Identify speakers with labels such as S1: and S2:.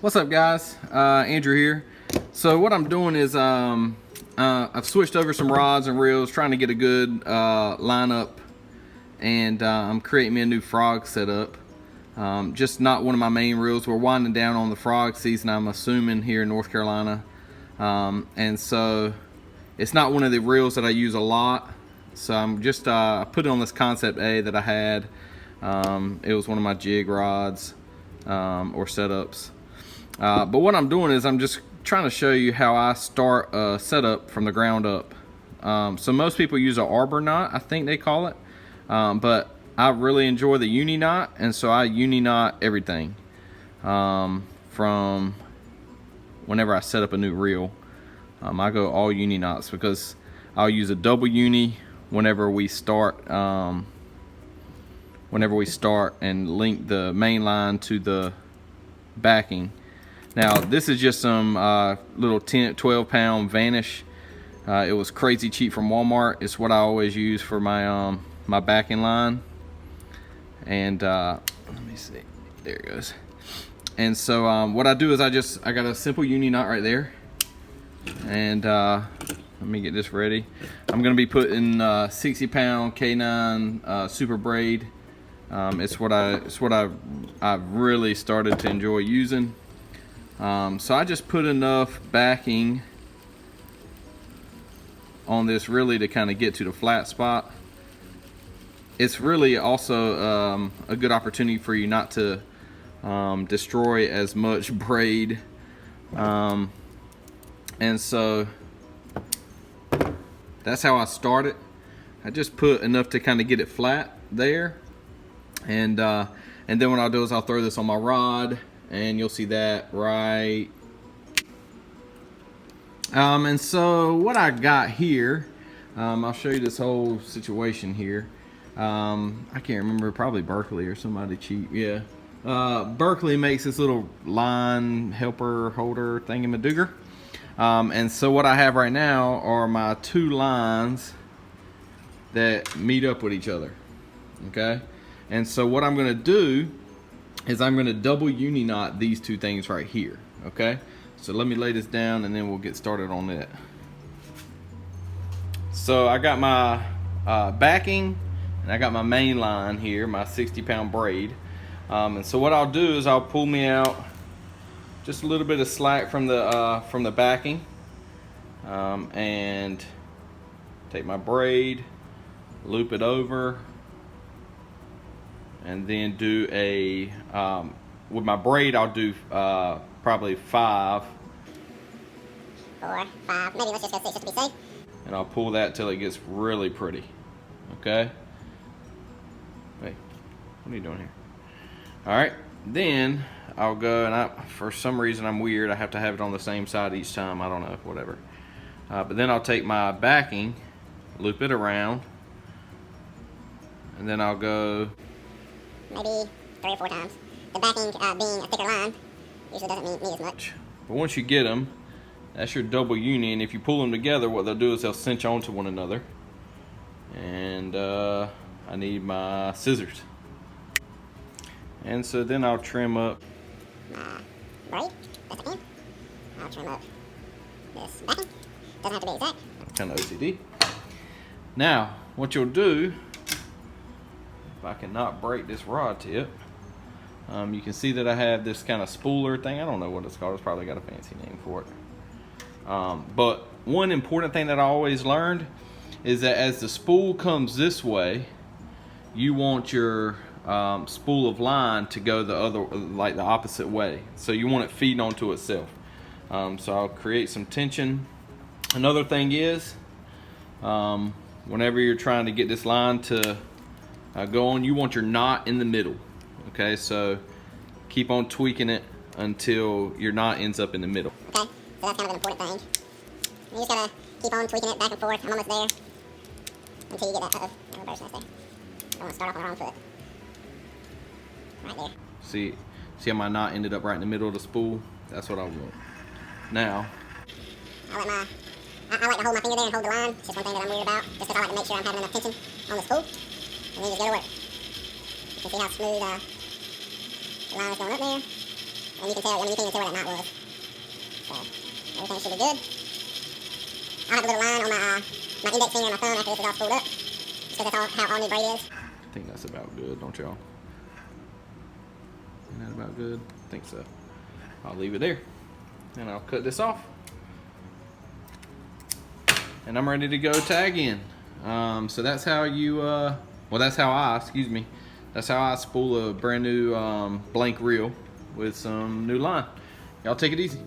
S1: What's up, guys? Andrew here. So what I'm doing is I've switched over some rods and reels, trying to get a good lineup, and I'm creating me a new frog setup. Just not one of my main reels. We're winding down on the frog season, I'm assuming, here in North Carolina, and so it's not one of the reels that I use a lot. So I'm just I put it on this Concept A that I had. It was one of my jig rods or setups. But what I'm doing is I'm just trying to show you how I start a setup from the ground up. So most people use an arbor knot, I think they call it, but I really enjoy the uni knot, and so I uni knot everything from whenever I set up a new reel. I go all uni knots because I'll use a double uni whenever we start and link the main line to the backing. Now this is just some little 12 pound Vanish. It was crazy cheap from Walmart. It's what I always use for my my backing line. And let me see, there it goes. And so what I do is I got a simple uni knot right there. And let me get this ready. I'm gonna be putting 60 pound K9 super braid. It's what I've really started to enjoy using. So I just put enough backing on this really to kind of get to the flat spot. It's really also a good opportunity for you not to destroy as much braid. And so that's how I started. I just put enough to kind of get it flat there. And then what I'll do is I'll throw this on my rod, and you'll see that right. And so what I got here, I'll show you this whole situation here. I can't remember, probably Berkley or somebody cheap. Yeah, Berkley makes this little line helper holder thingamadooger. And so what I have right now are my two lines that meet up with each other. Okay, and so what I'm going to do is I'm going to double uni knot these two things right here. Okay, so let me lay this down and then we'll get started on that. So I got my backing and I got my main line here, my 60 pound braid. And so what I'll do is I'll pull me out just a little bit of slack from the backing, and take my braid, loop it over, and then do a with my braid I'll do probably 5,
S2: 4, 5, maybe let's just go 6 just to be safe.
S1: And I'll pull that till it gets really pretty. Okay, wait, what are you doing here? All right, then I'll go, and for some reason I'm weird, I have to have it on the same side each time, I don't know, whatever. But then I'll take my backing, loop it around, and then I'll go
S2: maybe 3 or 4 times. The backing being a thicker line usually doesn't need as much.
S1: But once you get them, that's your double uni, and if you pull them together, what they'll do is they'll cinch onto one another. And I need my scissors. And so then I'll trim up
S2: my braid, best I can. I'll trim up this backing. Doesn't have to be exact.
S1: Kind of OCD. Now, what you'll do, if I cannot break this rod tip, you can see that I have this kind of spooler thing. I don't know what it's called. It's probably got a fancy name for it. But one important thing that I always learned is that as the spool comes this way, you want your spool of line to go the other, like the opposite way. So you want it feeding onto itself. So I'll create some tension. Another thing is, whenever you're trying to get this line to go on, you want your knot in the middle. Okay, so keep on tweaking it until your knot ends up in the middle.
S2: Okay, so that's kind of an important thing. You just gotta keep on tweaking it back and forth. I'm almost there until you get that. I'm there. I don't want to start off on the wrong foot. Right there.
S1: See how my knot ended up right in the middle of the spool? That's what I want. Now,
S2: I like to hold my finger there and hold the line. It's just one thing that I'm weird about, just because I like to make sure I'm having enough tension on the spool. And then just go to work. You can see how smooth the line is going up there. And you can tell. I mean, you can't even tell where that knot was. So everything should be good. I'll have a little line on my index finger and my thumb after this is all spooled up, just because that's how all new braid is.
S1: I think that's about good, don't y'all? Isn't that about good? I think so. I'll leave it there, and I'll cut this off. And I'm ready to go tag in. So that's how you, well, that's how I spool a brand new blank reel with some new line. Y'all take it easy.